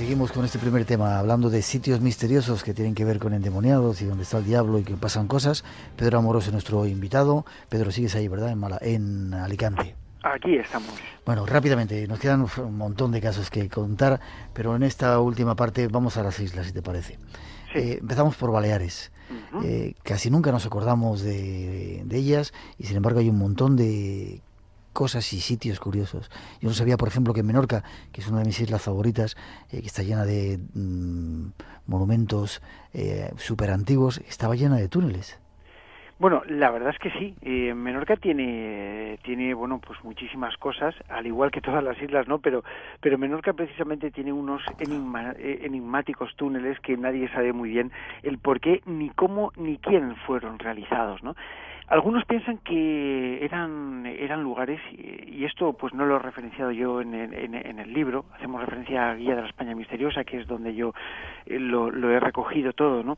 seguimos con este primer tema, hablando de sitios misteriosos que tienen que ver con endemoniados y donde está el diablo y que pasan cosas. Pedro Amorós es nuestro invitado. Pedro, sigues ahí, ¿verdad? En Alicante. Aquí estamos. Bueno, rápidamente, nos quedan un montón de casos que contar, pero en esta última parte vamos a las islas, si te parece. Sí. Empezamos por Baleares. Casi nunca nos acordamos de ellas y sin embargo hay un montón de cosas y sitios curiosos. Yo no sabía, por ejemplo, que en Menorca, que es una de mis islas favoritas, que está llena de monumentos súper antiguos, estaba llena de túneles. Bueno, la verdad es que sí. Menorca tiene bueno, pues muchísimas cosas, al igual que todas las islas, ¿no? Pero Menorca precisamente tiene unos enigmáticos túneles que nadie sabe muy bien el por qué, ni cómo, ni quién fueron realizados, ¿no? Algunos piensan que eran lugares, y esto pues no lo he referenciado yo en el libro. Hacemos referencia a Guía de la España Misteriosa, que es donde yo lo he recogido todo, ¿no?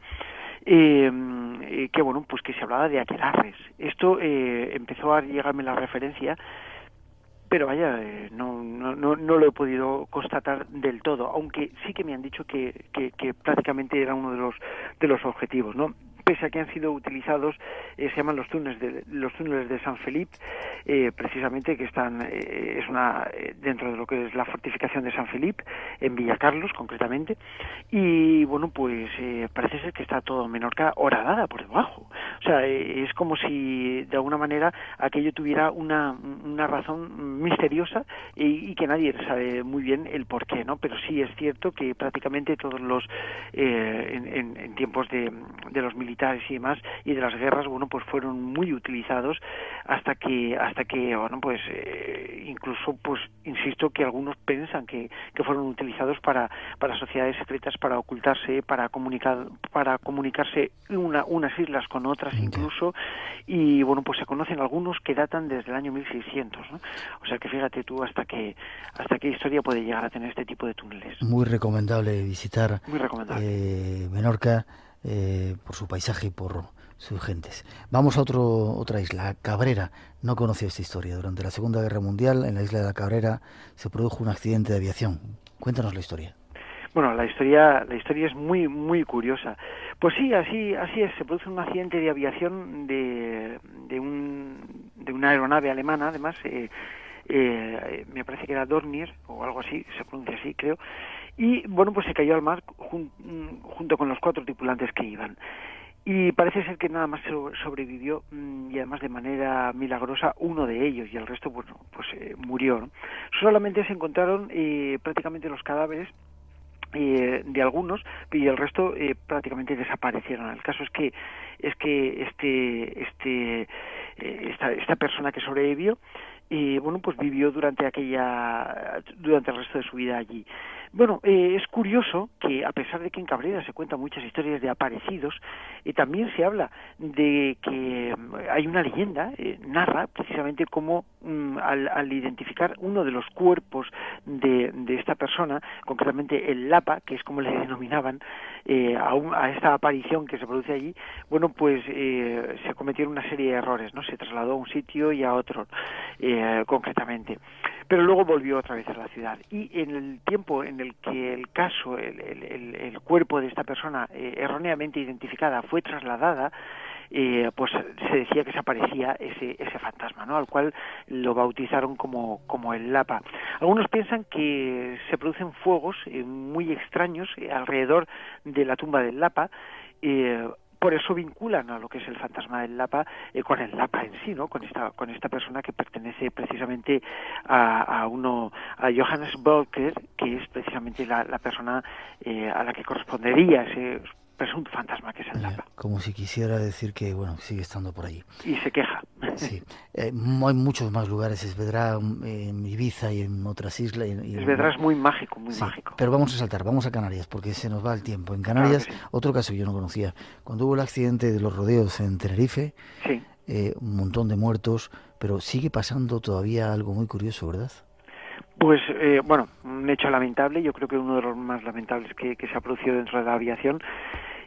Que bueno, pues que se hablaba de aquelarres. Esto empezó a llegarme la referencia, pero vaya, no lo he podido constatar del todo, aunque sí que me han dicho que prácticamente era uno de los objetivos, ¿no? Pese a que han sido utilizados, se llaman los túneles de San Felipe, precisamente, que están dentro de lo que es la fortificación de San Felipe, en Villacarlos concretamente, y bueno, pues parece ser que está todo Menorca horadada por debajo. O sea, es como si de alguna manera aquello tuviera una razón misteriosa y que nadie sabe muy bien el por qué, ¿no? Pero sí es cierto que prácticamente todos los en tiempos de los militares y demás y de las guerras, bueno, pues fueron muy utilizados hasta que bueno, pues incluso, pues insisto, que algunos piensan que fueron utilizados para sociedades secretas, para ocultarse, para comunicarse unas islas con otras incluso, y bueno, pues se conocen algunos que datan desde el año 1600, ¿no? O sea que fíjate tú hasta qué historia puede llegar a tener este tipo de túneles. Muy recomendable visitar Menorca, por su paisaje y por sus gentes. Vamos a otra isla, Cabrera. No conocía esta historia. Durante la Segunda Guerra Mundial, en la isla de la Cabrera, se produjo un accidente de aviación. Cuéntanos la historia. Bueno, la historia es muy muy curiosa. Pues sí, así es. Se produce un accidente de aviación de una aeronave alemana, además. Me parece que era Dornier o algo así, se pronuncia así, creo. Y bueno, pues se cayó al mar junto con los 4 tripulantes que iban. Y parece ser que nada más sobrevivió, y además de manera milagrosa uno de ellos, y el resto, bueno, pues murió, ¿no? Solamente se encontraron prácticamente los cadáveres de algunos, y el resto prácticamente desaparecieron. El caso es que esta persona que sobrevivió, bueno, pues vivió durante el resto de su vida allí. Bueno, es curioso que a pesar de que en Cabrera se cuentan muchas historias de aparecidos, también se habla de que hay una leyenda, narra precisamente cómo al identificar uno de los cuerpos de esta persona, concretamente el Lapa, que es como le denominaban a esta aparición que se produce allí, bueno, pues se cometieron una serie de errores, ¿no? Se trasladó a un sitio y a otro, concretamente. Pero luego volvió otra vez a la ciudad. Y en el tiempo en el que el caso, el cuerpo de esta persona erróneamente identificada fue trasladada, pues se decía que se aparecía ese fantasma, ¿no? Al cual lo bautizaron como el Lapa. Algunos piensan que se producen fuegos muy extraños alrededor de la tumba del Lapa. Por eso vinculan a lo que es el fantasma del Lapa con el Lapa en sí, ¿no? Con esta persona que pertenece precisamente a Johannes Volker, que es precisamente la persona a la que correspondería ese presunto fantasma que es el Lapa. Como si quisiera decir que, bueno, sigue estando por allí. Y se queja. Sí. Hay muchos más lugares, Esvedra, en Ibiza y en otras islas. Esvedra es muy mágico, muy mágico. Pero vamos a Canarias, porque se nos va el tiempo. En Canarias, claro, otro caso que yo no conocía. Cuando hubo el accidente de los rodeos en Tenerife, sí, un montón de muertos, pero sigue pasando todavía algo muy curioso, ¿verdad? Pues, bueno, un hecho lamentable, yo creo que uno de los más lamentables que se ha producido dentro de la aviación.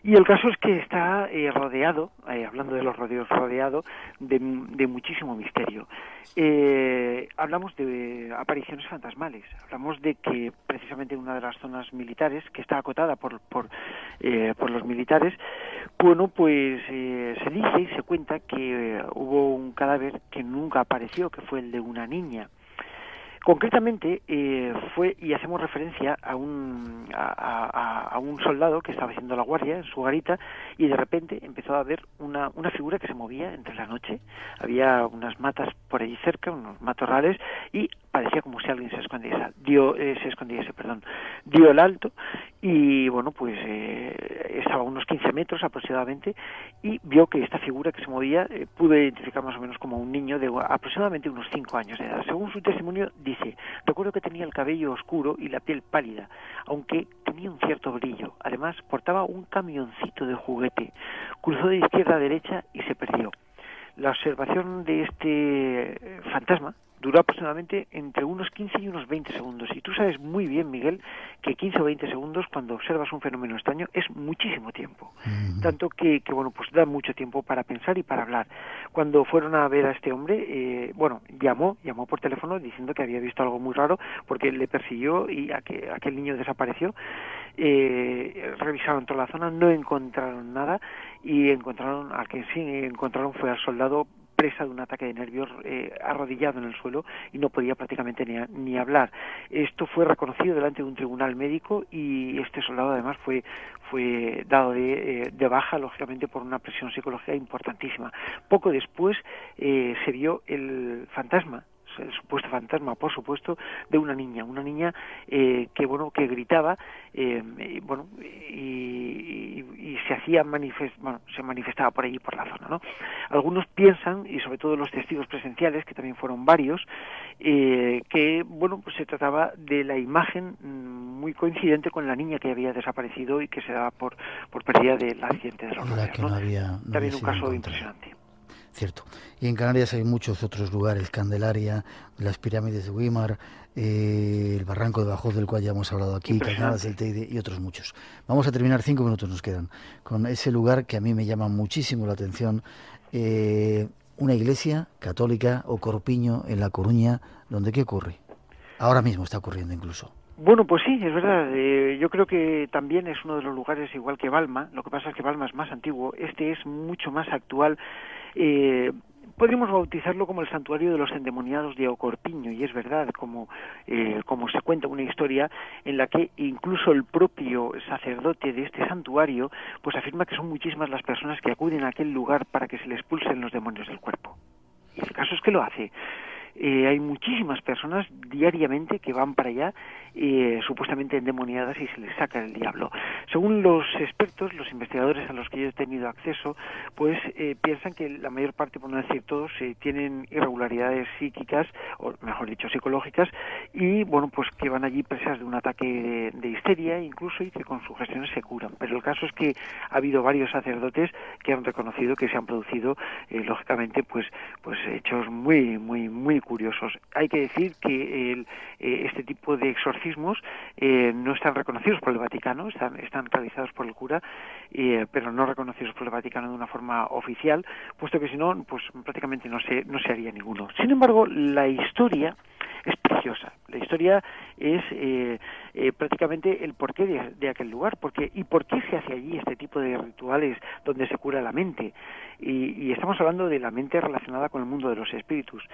Y el caso es que está rodeado, hablando de los rodeos, rodeado de muchísimo misterio. Hablamos de apariciones fantasmales, hablamos de que precisamente una de las zonas militares, que está acotada por los militares, bueno, pues se dice y se cuenta que hubo un cadáver que nunca apareció, que fue el de una niña. Concretamente fue, y hacemos referencia a un soldado que estaba haciendo la guardia en su garita, y de repente empezó a ver una figura que se movía entre la noche. Había unas matas por allí cerca, unos matorrales, y parecía como si alguien se escondiese. Dio el alto y bueno, pues estaba a unos 15 metros aproximadamente, y vio que esta figura que se movía pudo identificar más o menos como un niño de aproximadamente unos 5 años de edad. Según su testimonio, dice: recuerdo que tenía el cabello oscuro y la piel pálida, aunque tenía un cierto brillo. Además, portaba un camioncito de juguete. Cruzó de izquierda a derecha y se perdió. La observación de este fantasma duró aproximadamente entre unos 15 y unos 20 segundos. Y tú sabes muy bien, Miguel, que 15 o 20 segundos cuando observas un fenómeno extraño es muchísimo tiempo. Tanto que bueno, pues da mucho tiempo para pensar y para hablar. Cuando fueron a ver a este hombre, llamó por teléfono diciendo que había visto algo muy raro, porque le persiguió y aquel niño desapareció. Revisaron toda la zona, no encontraron nada, y al que sí encontraron fue al soldado presa de un ataque de nervios, arrodillado en el suelo, y no podía prácticamente ni hablar. Esto fue reconocido delante de un tribunal médico, y este soldado además fue dado de baja, lógicamente, por una presión psicológica importantísima. Poco después se vio el fantasma, el supuesto fantasma, por supuesto, de una niña que gritaba, y se manifestaba por allí, por la zona, ¿no? Algunos piensan, y sobre todo los testigos presenciales, que también fueron varios, que bueno, pues se trataba de la imagen muy coincidente con la niña que había desaparecido y que se daba por perdida del accidente de los rodeos, ¿no? También un caso impresionante. Cierto. Y en Canarias hay muchos otros lugares: Candelaria, las pirámides de Güímar, el barranco de Bajós, del cual ya hemos hablado aquí, Cañadas del Teide y otros muchos. Vamos a terminar, 5 minutos nos quedan, con ese lugar que a mí me llama muchísimo la atención, una iglesia católica, o Corpiño, en La Coruña, donde ¿qué ocurre? Ahora mismo está ocurriendo incluso. Bueno, pues sí, es verdad. Yo creo que también es uno de los lugares, igual que Balma. Lo que pasa es que Balma es más antiguo, este es mucho más actual. Podríamos bautizarlo como el santuario de los endemoniados de Ocorpiño, y es verdad, como se cuenta una historia en la que incluso el propio sacerdote de este santuario pues afirma que son muchísimas las personas que acuden a aquel lugar para que se les expulsen los demonios del cuerpo. Y el caso es que lo hace. Hay muchísimas personas diariamente que van para allá supuestamente endemoniadas, y se les saca el diablo. Según los expertos, los investigadores a los que yo he tenido acceso, pues piensan que la mayor parte, por no decir todos, tienen irregularidades psíquicas, o mejor dicho, psicológicas, y bueno, pues que van allí presas de un ataque de histeria incluso, y que con sugestiones se curan. Pero el caso es que ha habido varios sacerdotes que han reconocido que se han producido lógicamente pues hechos muy muy muy curiosos. Hay que decir que este tipo de exorcismos no están reconocidos por el Vaticano, están realizados por el cura, pero no reconocidos por el Vaticano de una forma oficial, puesto que si no, pues prácticamente no se haría ninguno. Sin embargo, la historia es preciosa. La historia es prácticamente el porqué de aquel lugar, por qué se hace allí este tipo de rituales donde se cura la mente. Y estamos hablando de la mente relacionada con el mundo de los espíritus.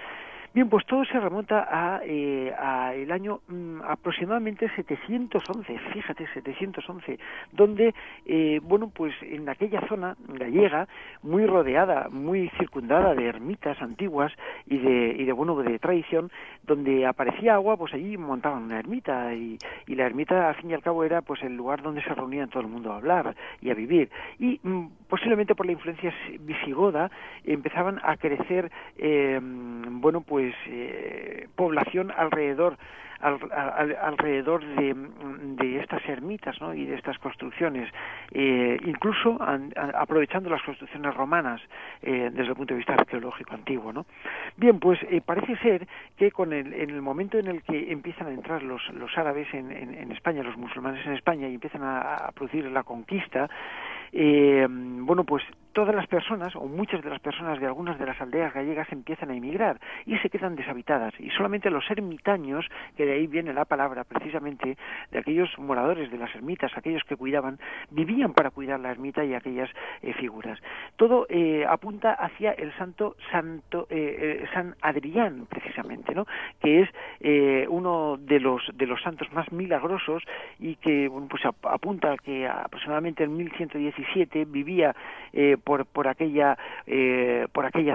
Bien, pues todo se remonta a el año aproximadamente 711, fíjate, 711, donde, bueno, pues en aquella zona gallega, muy rodeada, muy circundada de ermitas antiguas y de tradición, donde aparecía agua, pues allí montaban una ermita, y la ermita, al fin y al cabo, era pues el lugar donde se reunían todo el mundo a hablar y a vivir. Y posiblemente por la influencia visigoda empezaban a crecer, población alrededor de estas ermitas, ¿no? Y de estas construcciones, incluso aprovechando las construcciones romanas desde el punto de vista arqueológico antiguo, ¿no? Bien, pues parece ser que en el momento en el que empiezan a entrar los árabes en España, los musulmanes en España, y empiezan a producir la conquista, bueno, pues todas las personas, o muchas de las personas de algunas de las aldeas gallegas empiezan a emigrar y se quedan deshabitadas, y solamente los ermitaños, que de ahí viene la palabra precisamente, de aquellos moradores de las ermitas, aquellos que cuidaban, vivían para cuidar la ermita y aquellas figuras. Todo apunta hacia el San Adrián, precisamente, ¿no?, que es uno de los santos más milagrosos, y que, bueno, pues apunta que aproximadamente en 1117 vivía por aquella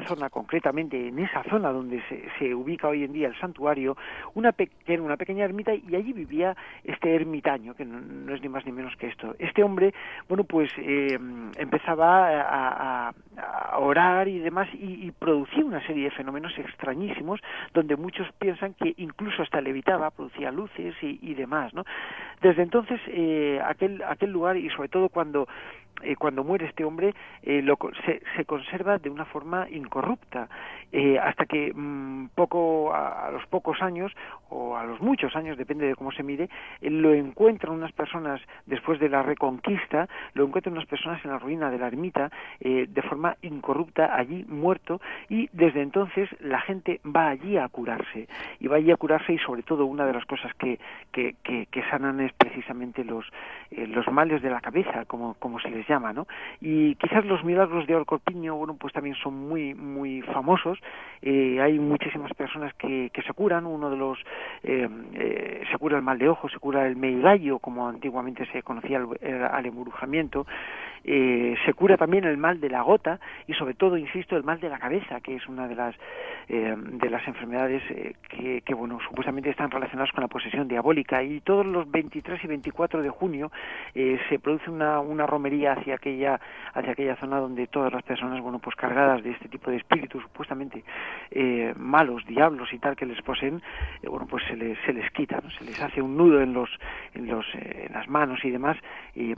zona, concretamente en esa zona donde se ubica hoy en día el santuario, una pequeña ermita, y allí vivía este ermitaño, que no es ni más ni menos que esto. Este hombre, bueno, pues empezaba a orar y demás, y producía una serie de fenómenos extrañísimos, donde muchos piensan que incluso hasta levitaba, producía luces y demás, ¿no? Desde entonces, aquel lugar, y sobre todo cuando muere este hombre, se conserva de una forma incorrupta, hasta que a los pocos años, o a los muchos años, depende de cómo se mire, lo encuentran unas personas, después de la Reconquista, lo encuentran unas personas en la ruina de la ermita, de forma incorrupta, allí muerto, y desde entonces la gente va allí a curarse, y sobre todo una de las cosas que sanan es precisamente los males de la cabeza, como se les llama, ¿no? Y quizás los milagros de Orcorpiño, bueno, pues también son muy muy famosos. Hay muchísimas personas que se curan. Uno de los se cura el mal de ojo, se cura el meigallo, como antiguamente se conocía al embrujamiento. Se cura también el mal de la gota, y sobre todo, insisto, el mal de la cabeza, que es una de las enfermedades que bueno, supuestamente están relacionadas con la posesión diabólica. Y todos los 23 y 24 de junio se produce una romería hacia aquella zona, donde todas las personas, bueno, pues cargadas de este tipo de espíritus supuestamente malos, diablos y tal, que les poseen, bueno, pues se les quita, ¿no? Se les hace un nudo en las manos y demás,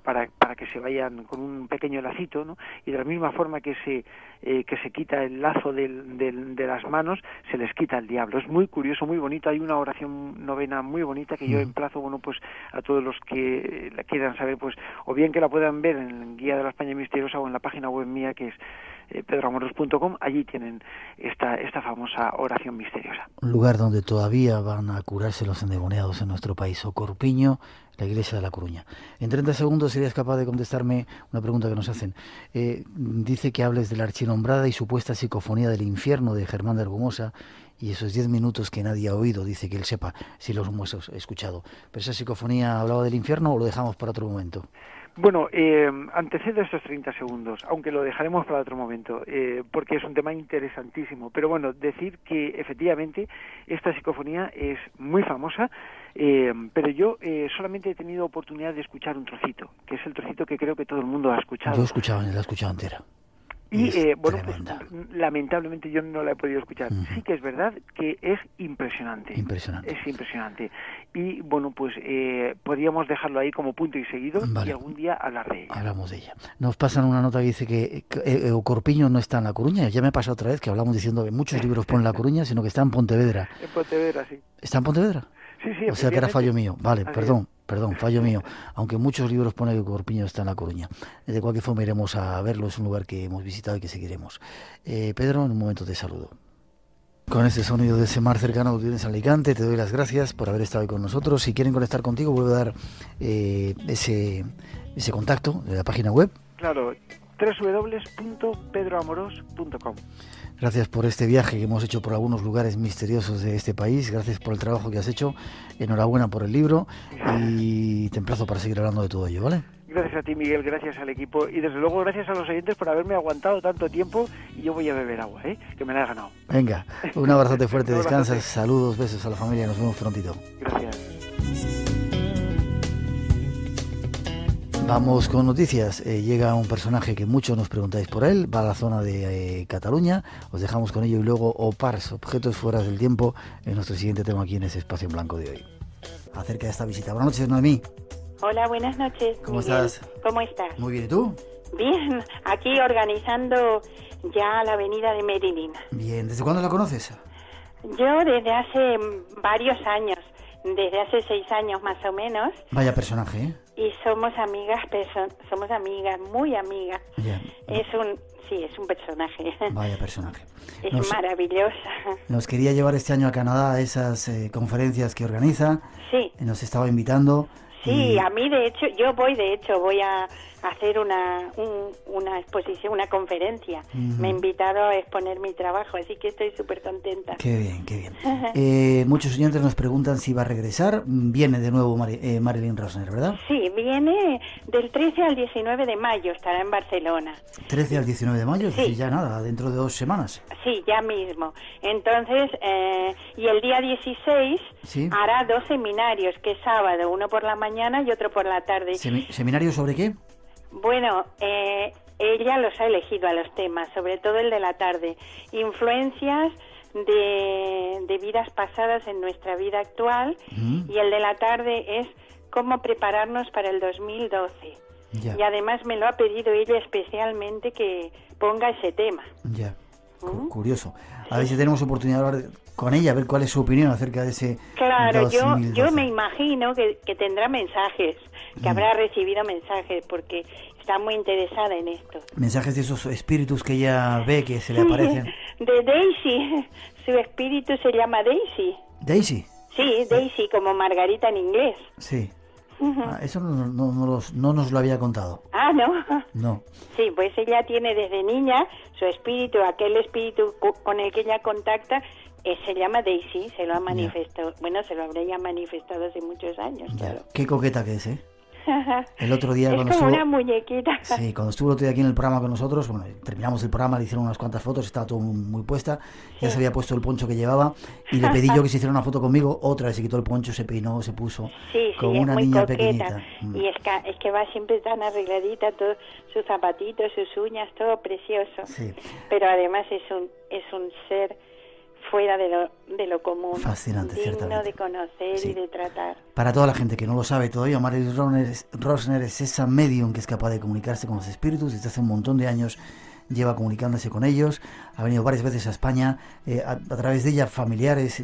para que se vayan con un pequeño lacito, ¿no? Y de la misma forma que se quita el lazo de las manos, se les quita el diablo. Es muy curioso, muy bonito. Hay una oración novena muy bonita que yo emplazo, bueno, pues a todos los que la quieran saber, pues o bien que la puedan ver en Guía de la España Misteriosa, o en la página web mía, que es pedroamoros.com. Allí tienen esta famosa oración misteriosa. Un lugar donde todavía van a curarse los endemoniados en nuestro país, Ocorpiño, la iglesia de La Coruña. En 30 segundos serías capaz de contestarme una pregunta que nos hacen. Dice que hables de la archinombrada y supuesta psicofonía del infierno de Germán de Argumosa, y esos 10 minutos que nadie ha oído, dice que él sepa si los hemos escuchado. ¿Pero esa psicofonía hablaba del infierno o lo dejamos para otro momento? Bueno, antecedo estos 30 segundos, aunque lo dejaremos para otro momento, porque es un tema interesantísimo. Pero bueno, decir que efectivamente esta psicofonía es muy famosa, pero yo solamente he tenido oportunidad de escuchar un trocito, que es el trocito que creo que todo el mundo ha escuchado. Yo la he escuchado entera. Y bueno, pues, lamentablemente yo no la he podido escuchar. Sí que es verdad que es impresionante. Es impresionante. Y bueno, pues podríamos dejarlo ahí como punto y seguido, y algún día hablar de ella. Hablamos de ella. Nos pasan una nota que dice que Ocorpiño no está en La Coruña. Ya me pasó otra vez que hablamos diciendo que muchos libros ponen La Coruña, sino que está en Pontevedra. En Pontevedra, sí. ¿Está en Pontevedra? Sí, o sea que era fallo mío. Vale, perdón, fallo mío. Aunque muchos libros ponen que Ocorpiño está en La Coruña. De cualquier forma iremos a verlo, es un lugar que hemos visitado y que seguiremos. Pedro, en un momento te saludo. Con este sonido de ese mar cercano que tienes en Alicante, te doy las gracias por haber estado hoy con nosotros. Si quieren conectar contigo, vuelvo a dar ese contacto de la página web. Claro, www.pedroamoros.com. Gracias por este viaje que hemos hecho por algunos lugares misteriosos de este país. Gracias por el trabajo que has hecho. Enhorabuena por el libro y te emplazo para seguir hablando de todo ello, ¿vale? Gracias a ti, Miguel, gracias al equipo y desde luego gracias a los oyentes por haberme aguantado tanto tiempo, y yo voy a beber agua, que me la he ganado. Venga, un abrazote fuerte, descansas, saludos, besos a la familia, nos vemos prontito. Gracias. Vamos con noticias. Llega un personaje que muchos nos preguntáis por él, va a la zona de Cataluña, os dejamos con ello, y luego OPARS, objetos fuera del tiempo, en nuestro siguiente tema aquí en ese espacio en blanco de hoy. Acerca de esta visita. Buenas noches, Noemí. Hola, buenas noches. ¿Cómo estás? ¿Cómo estás? Muy bien, ¿y tú? Bien, aquí organizando ya la avenida de Merinín. Bien, ¿desde cuándo la conoces? Yo desde hace varios años, desde hace 6 años más o menos. Vaya personaje, ¿eh? Y somos amigas, somos amigas, muy amigas. Ya. Es un personaje. Vaya personaje. Es maravillosa. Nos quería llevar este año a Canadá a esas conferencias que organiza. Sí. Nos estaba invitando. Sí, a mí de hecho, voy a hacer una exposición, una conferencia. Me ha invitado a exponer mi trabajo, así que estoy súper contenta. Qué bien, qué bien. Muchos oyentes nos preguntan si va a regresar. Viene de nuevo Marilyn Rosner, ¿verdad? Sí, viene del 13 al 19 de mayo, estará en Barcelona. 13 al 19 de mayo, sí. Ya nada, dentro de 2 semanas. Sí, ya mismo. Entonces, y el día 16 ¿Sí? hará 2 seminarios, que es sábado, uno por la mañana y otro por la tarde. ¿Seminarios sobre qué? Bueno, ella los ha elegido a los temas, sobre todo el de la tarde. Influencias de vidas pasadas en nuestra vida actual, y el de la tarde es cómo prepararnos para el 2012. Ya. Y además me lo ha pedido ella especialmente que ponga ese tema. Ya, curioso. A ver si tenemos oportunidad de hablar con ella, a ver cuál es su opinión acerca de ese 2012. Yo me imagino que tendrá mensajes, que habrá recibido mensajes, porque está muy interesada en esto. Mensajes de esos espíritus que ella ve que se le aparecen. De Daisy, su espíritu se llama Daisy. ¿Daisy? Sí, Daisy, como Margarita en inglés. Sí. Eso no nos lo había contado. Ah, ¿no? No. Sí, pues ella tiene desde niña su espíritu, aquel espíritu con el que ella contacta, se llama Daisy, se lo ha manifestado. Bueno, se lo habría ya manifestado hace muchos años. Claro. Qué coqueta que es, ¿eh? El otro día es como una muñequita. Sí, cuando estuvo el otro día aquí en el programa con nosotros, bueno, terminamos el programa, le hicieron unas cuantas fotos, estaba todo muy puesta, ya se había puesto el poncho que llevaba y le pedí yo que se hiciera una foto conmigo, otra vez se quitó el poncho, se peinó, se puso como una niña pequeñita. Y es que va siempre tan arregladita, todos sus zapatitos, sus uñas, todo precioso. Sí. Pero además es un ser fuera de lo común, fascinante, digno ciertamente. De conocer y de tratar. Para toda la gente que no lo sabe todavía, Marilyn Rosner es esa medium que es capaz de comunicarse con los espíritus. Desde hace un montón de años lleva comunicándose con ellos, ha venido varias veces a España, a través de ella familiares.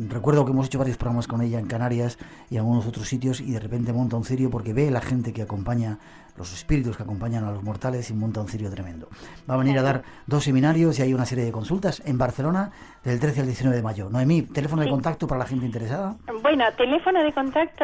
Recuerdo que hemos hecho varios programas con ella en Canarias y en algunos otros sitios, y de repente monta un cirio porque ve la gente que acompaña, los espíritus que acompañan a los mortales, y monta un cirio tremendo. Va a venir a dar 2 seminarios y hay una serie de consultas en Barcelona del 13 al 19 de mayo. Noemí, teléfono de contacto para la gente interesada. Bueno, teléfono de contacto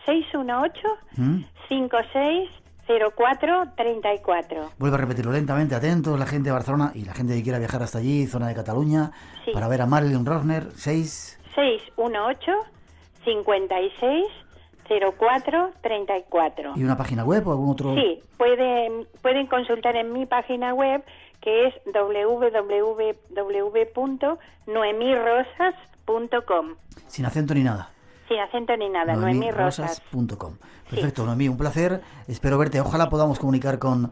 618-5604-34. Vuelvo a repetirlo lentamente, atentos la gente de Barcelona y la gente que quiera viajar hasta allí, zona de Cataluña, para ver a Marilyn Rosner. 618-5604-34. ¿Y una página web o algún otro? Sí, pueden consultar en mi página web, que es www.noemirosas.com. Sin acento ni nada. Sin acento ni nada, noemirosas.com. Perfecto, sí. Noemí, un placer. Espero verte. Ojalá podamos comunicar con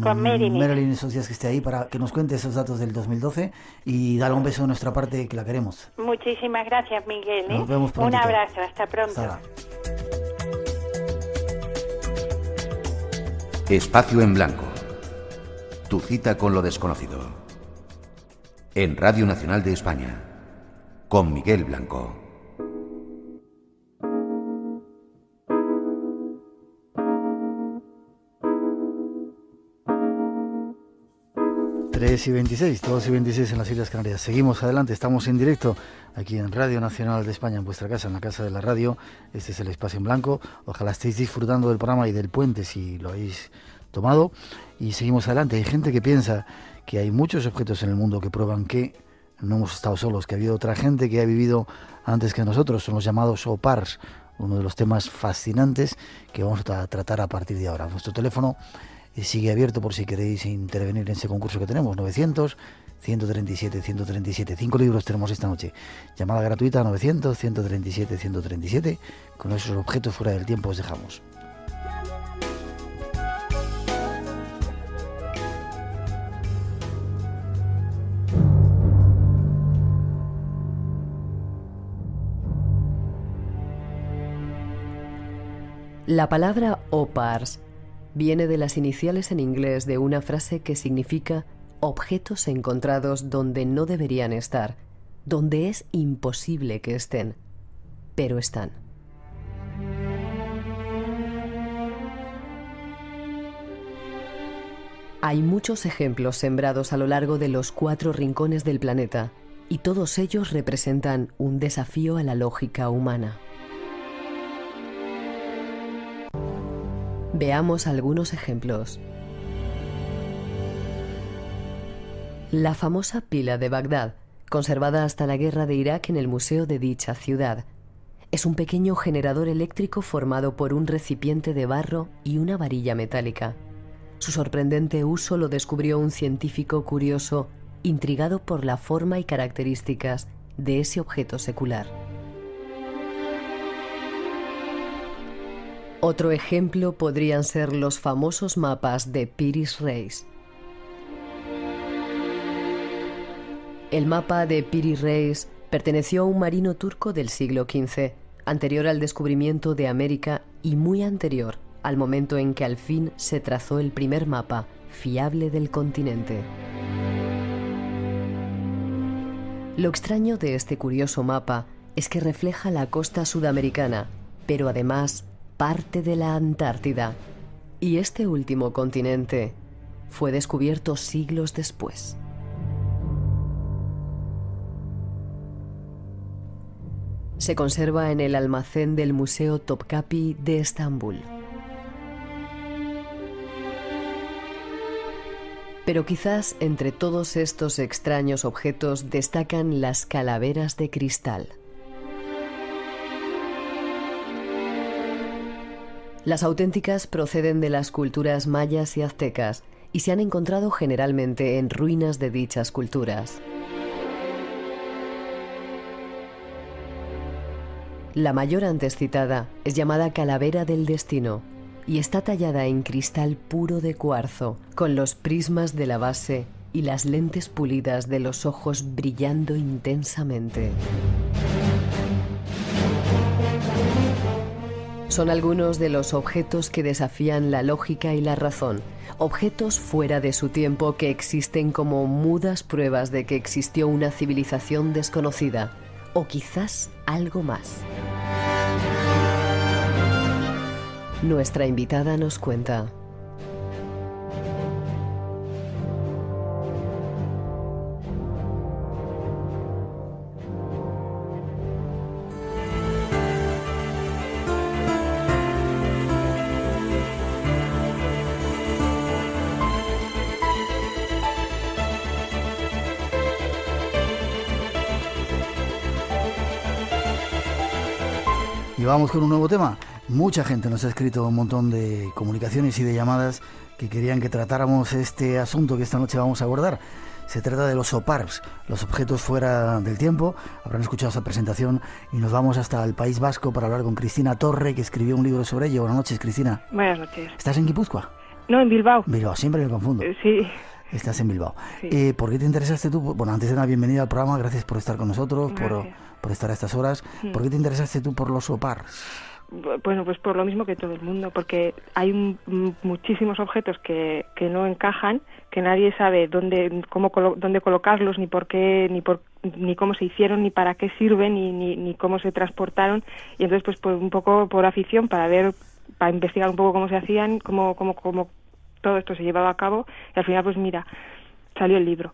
Marilyn esos días que esté ahí para que nos cuente esos datos del 2012 y darle un beso de nuestra parte, que la queremos. Muchísimas gracias, Miguel. Nos vemos pronto. Un abrazo, hasta pronto. Hasta. Espacio en Blanco. Tu cita con lo desconocido. En Radio Nacional de España. Con Miguel Blanco. Y 26, 2 y 26 en las Islas Canarias. Seguimos adelante, estamos en directo aquí en Radio Nacional de España, en vuestra casa, en la casa de la radio. Este es el Espacio en Blanco. Ojalá estéis disfrutando del programa y del puente si lo habéis tomado. Y seguimos adelante. Hay gente que piensa que hay muchos objetos en el mundo que prueban que no hemos estado solos, que ha habido otra gente que ha vivido antes que nosotros. Son los llamados OPARs, uno de los temas fascinantes que vamos a tratar a partir de ahora. Nuestro teléfono sigue abierto por si queréis intervenir en ese concurso que tenemos, 900-137-137. 5 libros tenemos esta noche. Llamada gratuita 900-137-137. Con esos objetos fuera del tiempo os dejamos. La palabra OPARS viene de las iniciales en inglés de una frase que significa objetos encontrados donde no deberían estar, donde es imposible que estén, pero están. Hay muchos ejemplos sembrados a lo largo de los 4 rincones del planeta, y todos ellos representan un desafío a la lógica humana. Veamos algunos ejemplos. La famosa pila de Bagdad, conservada hasta la guerra de Irak en el museo de dicha ciudad, es un pequeño generador eléctrico formado por un recipiente de barro y una varilla metálica. Su sorprendente uso lo descubrió un científico curioso, intrigado por la forma y características de ese objeto secular. Otro ejemplo podrían ser los famosos mapas de Piris Reis. El mapa de Piris Reis perteneció a un marino turco del siglo XV, anterior al descubrimiento de América y muy anterior al momento en que al fin se trazó el primer mapa fiable del continente. Lo extraño de este curioso mapa es que refleja la costa sudamericana, pero además parte de la Antártida, y este último continente fue descubierto siglos después. Se conserva en el almacén del Museo Topkapi de Estambul. Pero quizás entre todos estos extraños objetos destacan las calaveras de cristal. Las auténticas proceden de las culturas mayas y aztecas y se han encontrado generalmente en ruinas de dichas culturas. La mayor antes citada es llamada calavera del destino y está tallada en cristal puro de cuarzo, con los prismas de la base y las lentes pulidas de los ojos brillando intensamente. Son algunos de los objetos que desafían la lógica y la razón, objetos fuera de su tiempo que existen como mudas pruebas de que existió una civilización desconocida, o quizás algo más. Nuestra invitada nos cuenta. Y vamos con un nuevo tema. Mucha gente nos ha escrito un montón de comunicaciones y de llamadas que querían que tratáramos este asunto que esta noche vamos a abordar. Se trata de los OPARPs, los objetos fuera del tiempo. Habrán escuchado esa presentación y nos vamos hasta el País Vasco para hablar con Cristina Torre, que escribió un libro sobre ello. Buenas noches, Cristina. Buenas noches. ¿Estás en Guipúzcoa? No, en Bilbao. Bilbao, siempre me confundo. Sí. Estás en Bilbao. Sí. ¿Por qué te interesaste tú? Bueno, antes de nada, bienvenida al programa, gracias por estar con nosotros, por estar a estas horas. ¿Por qué te interesaste tú por los OPARPs? Bueno, pues por lo mismo que todo el mundo, porque hay muchísimos objetos que no encajan, que nadie sabe dónde colocarlos, ni por qué, ni cómo se hicieron, ni para qué sirven, ni cómo se transportaron. Y entonces, pues un poco por afición, para investigar un poco cómo se hacían, cómo todo esto se llevaba a cabo, y al final, pues mira, salió el libro.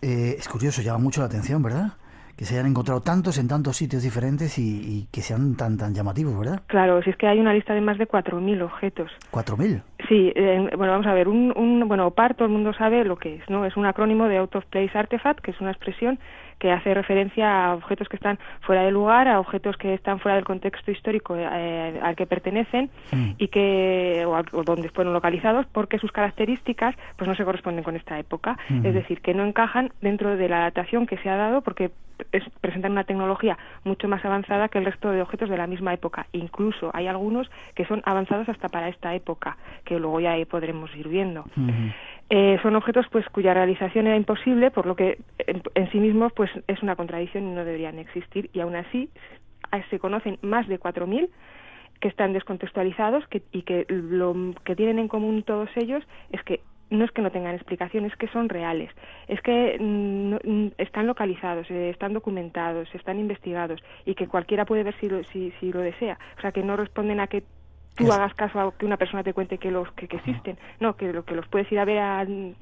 Es curioso, llama mucho la atención, ¿verdad? Que se hayan encontrado tantos en tantos sitios diferentes y que sean tan llamativos, ¿verdad? Claro, si es que hay una lista de más de 4.000 objetos. ¿4.000? Sí, bueno, vamos a ver, OPAR, todo el mundo sabe lo que es, ¿no? Es un acrónimo de Out of Place Artifact, que es una expresión que hace referencia a objetos que están fuera de lugar, a objetos que están fuera del contexto histórico al que pertenecen y o donde fueron localizados, porque sus características pues no se corresponden con esta época. Es decir, que no encajan dentro de la datación que se ha dado, porque presentan una tecnología mucho más avanzada que el resto de objetos de la misma época. Incluso hay algunos que son avanzados hasta para esta época, que luego ya podremos ir viendo. Son objetos pues cuya realización era imposible, por lo que en sí mismos pues es una contradicción y no deberían existir, y aún así se conocen más de 4.000 que están descontextualizados y que lo que tienen en común todos ellos es que no es que no tengan explicación, es que son reales, es que están localizados, están documentados, están investigados y que cualquiera puede ver si lo desea. O sea, que no responden a que tú hagas caso a que una persona te cuente que existen, no, que los puedes ir a ver al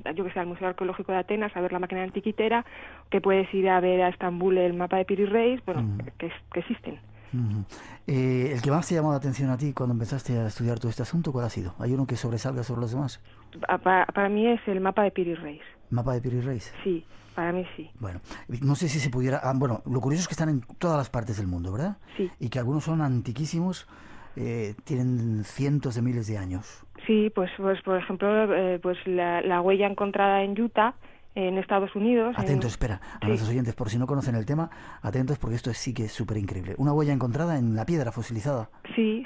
Museo Arqueológico de Atenas, a ver la máquina antiquitera, que puedes ir a ver a Estambul el mapa de Piri Reis, bueno, que existen. ¿El que más te llamó la atención a ti cuando empezaste a estudiar todo este asunto, cuál ha sido? ¿Hay uno que sobresalga sobre los demás? Para mí es el mapa de Piri Reis. ¿Mapa de Piri Reis? Sí, para mí sí. Bueno, no sé si se pudiera... bueno, lo curioso es que están en todas las partes del mundo, ¿verdad? Sí. Y que algunos son antiquísimos, tienen cientos de miles de años. Sí, pues por ejemplo, la huella encontrada en Utah, en Estados Unidos. Atentos, espera, a nuestros oyentes, por si no conocen el tema, atentos porque esto sí que es súper increíble. Una huella encontrada en la piedra fosilizada. Sí,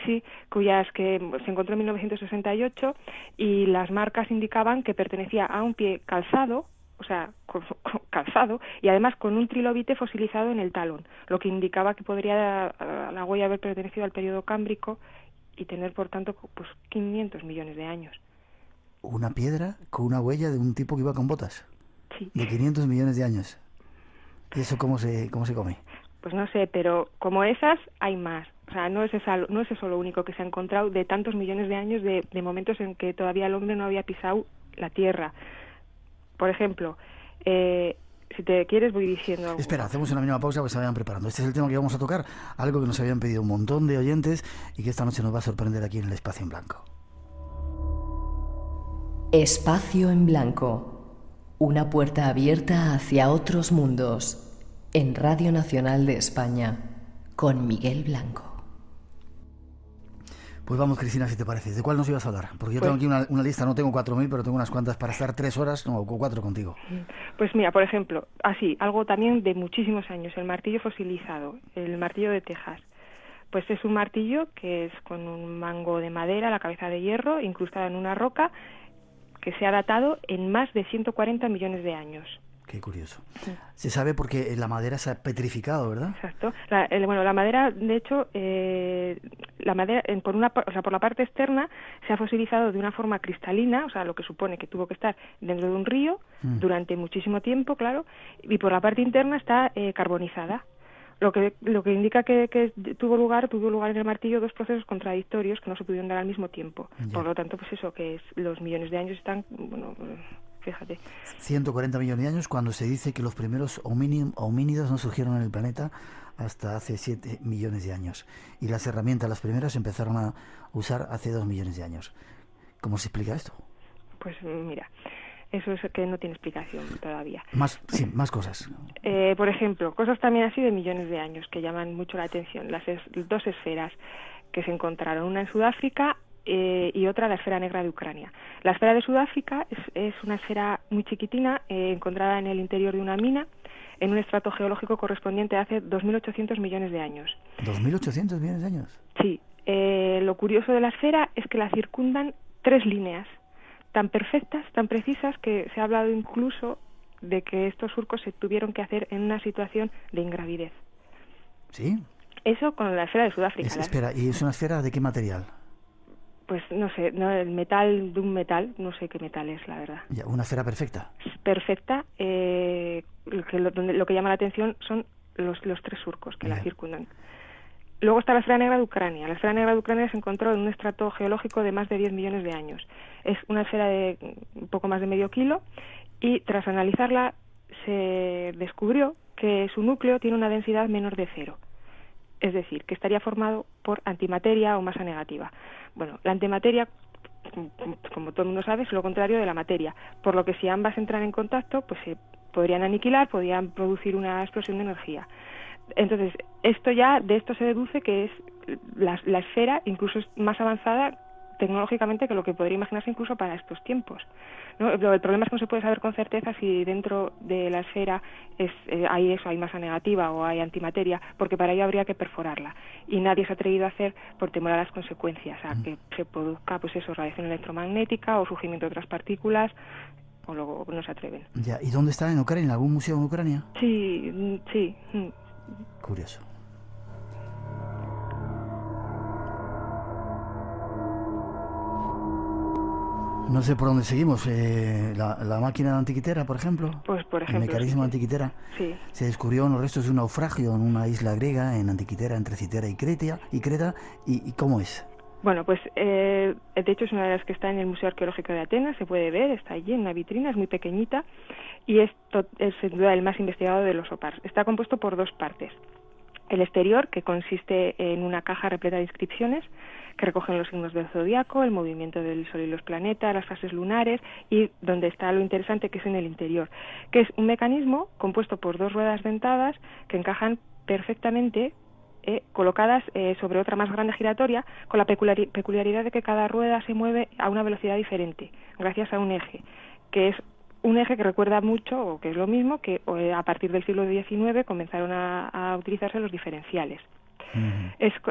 que se encontró en 1968 y las marcas indicaban que pertenecía a un pie calzado, o sea, calzado, y además con un trilobite fosilizado en el talón, lo que indicaba que podría la huella haber pertenecido al periodo cámbrico y tener, por tanto, pues 500 millones de años. Una piedra con una huella de un tipo que iba con botas. Sí. De 500 millones de años. ¿Y eso cómo se come? Pues no sé, pero como esas hay más. O sea, no es eso lo único que se ha encontrado de tantos millones de años, de momentos en que todavía el hombre no había pisado la Tierra. Por ejemplo, si te quieres voy diciendo... Espera, hacemos una mínima pausa porque se vayan preparando. Este es el tema que vamos a tocar, algo que nos habían pedido un montón de oyentes y que esta noche nos va a sorprender aquí en el Espacio en Blanco. Espacio en Blanco. Una puerta abierta hacia otros mundos. En Radio Nacional de España, con Miguel Blanco. Pues vamos, Cristina, si te parece. ¿De cuál nos ibas a hablar? Porque yo tengo aquí una lista, no tengo 4.000, pero tengo unas cuantas para estar 3 horas, no, 4 contigo. Pues mira, por ejemplo, algo también de muchísimos años, el martillo fosilizado, el martillo de Texas. Pues es un martillo que es con un mango de madera, la cabeza de hierro, incrustada en una roca, que se ha datado en más de 140 millones de años. Qué curioso. Sí. Se sabe porque la madera se ha petrificado, ¿verdad? Exacto. La madera, de hecho, la madera por la parte externa se ha fosilizado de una forma cristalina, o sea, lo que supone que tuvo que estar dentro de un río durante muchísimo tiempo, claro, y por la parte interna está carbonizada. Lo que indica que tuvo lugar en el martillo 2 procesos contradictorios que no se pudieron dar al mismo tiempo. Ya. Por lo tanto, pues eso, que los millones de años están, bueno, fíjate. 140 millones de años cuando se dice que los primeros homínidos no surgieron en el planeta hasta hace 7 millones de años. Y las herramientas, las primeras, se empezaron a usar hace 2 millones de años. ¿Cómo se explica esto? Pues mira... Eso es que no tiene explicación todavía. Más cosas. Por ejemplo, cosas también así de millones de años que llaman mucho la atención. Las 2 esferas que se encontraron, una en Sudáfrica y otra la esfera negra de Ucrania. La esfera de Sudáfrica es una esfera muy chiquitina encontrada en el interior de una mina en un estrato geológico correspondiente a hace 2.800 millones de años. ¿2.800 millones de años? Sí. Lo curioso de la esfera es que la circundan 3 líneas tan perfectas, tan precisas, que se ha hablado incluso de que estos surcos se tuvieron que hacer en una situación de ingravidez. ¿Sí? Eso con la esfera de Sudáfrica. Espera, ¿y es una esfera de qué material? Pues no sé, el metal de un metal, no sé qué metal es, la verdad. Ya, ¿una esfera perfecta? Perfecta. Lo que llama la atención son los 3 surcos que la circundan. Luego está la esfera negra de Ucrania. La esfera negra de Ucrania se encontró en un estrato geológico de más de 10 millones de años. Es una esfera de un poco más de medio kilo y tras analizarla se descubrió que su núcleo tiene una densidad menor de 0. Es decir, que estaría formado por antimateria o masa negativa. Bueno, la antimateria, como todo el mundo sabe, es lo contrario de la materia, por lo que si ambas entran en contacto, pues se podrían aniquilar, podrían producir una explosión de energía. Entonces, de esto se deduce que es la esfera incluso es más avanzada tecnológicamente que lo que podría imaginarse incluso para estos tiempos, ¿no? El problema es que no se puede saber con certeza si dentro de la esfera hay masa negativa o hay antimateria, porque para ello habría que perforarla y nadie se ha atrevido a hacer por temor a las consecuencias, a que se produzca radiación electromagnética o surgimiento de otras partículas, o luego no se atreven. Ya, ¿y dónde está? ¿En Ucrania? ¿En algún museo en Ucrania? Sí. Curioso. No sé por dónde seguimos. La máquina antiquitera, por ejemplo. Pues por ejemplo. El mecanismo antiquitera. Sí. Se descubrió en los restos de un naufragio en una isla griega, en Antiquitera, entre Citera y Creta. ¿Y cómo es? Bueno, pues de hecho es una de las que está en el Museo Arqueológico de Atenas, se puede ver, está allí en una vitrina, es muy pequeñita y esto es sin duda el más investigado de los OPARs. Está compuesto por 2 partes. El exterior, que consiste en una caja repleta de inscripciones que recogen los signos del zodiaco, el movimiento del Sol y los planetas, las fases lunares, y donde está lo interesante, que es en el interior, que es un mecanismo compuesto por 2 ruedas dentadas que encajan perfectamente colocadas sobre otra más grande giratoria, con la peculiaridad de que cada rueda se mueve a una velocidad diferente, gracias a un eje, que es un eje que recuerda mucho, o que es lo mismo, que a partir del siglo XIX comenzaron a utilizarse los diferenciales.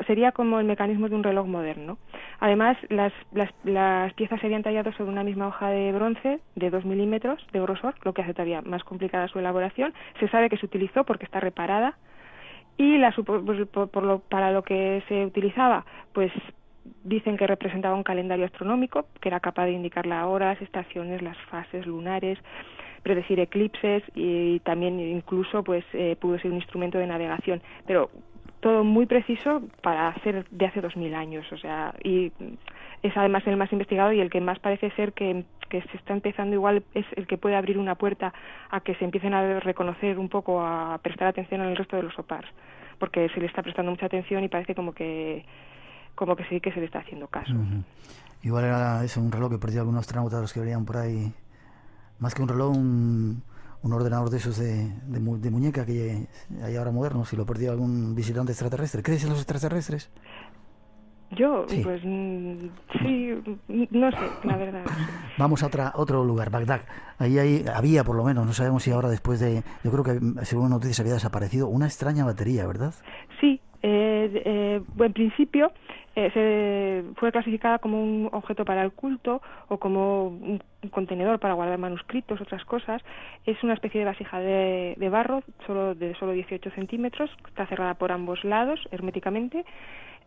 Sería como el mecanismo de un reloj moderno. Además, las piezas serían talladas sobre una misma hoja de bronce de 2 milímetros de grosor, lo que hace todavía más complicada su elaboración. Se sabe que se utilizó porque está reparada, y para lo que se utilizaba, pues dicen que representaba un calendario astronómico que era capaz de indicar las horas, estaciones, las fases lunares, predecir eclipses, y también incluso pues pudo ser un instrumento de navegación, pero todo muy preciso para hacer de hace 2000 años, o sea, y es además el más investigado y el que más parece ser que se está empezando, igual es el que puede abrir una puerta a que se empiecen a reconocer un poco, a prestar atención al resto de los OPARs, porque se le está prestando mucha atención y parece como que sí que se le está haciendo caso. Igual era eso, un reloj que perdió algunos astronautas, los que venían por ahí, más que un reloj, un ordenador de esos de muñeca que hay ahora modernos, si lo perdió algún visitante extraterrestre. ¿Crees en los extraterrestres? Yo, sí. Pues sí, no sé, la verdad. Vamos a otro lugar, Bagdad. Ahí había, por lo menos, no sabemos si ahora después de, yo creo que según noticias había desaparecido, una extraña batería, ¿verdad? Sí, en principio fue clasificada como un objeto para el culto o como un contenedor para guardar manuscritos, otras cosas. Es una especie de vasija de barro, de solo 18 centímetros, está cerrada por ambos lados herméticamente,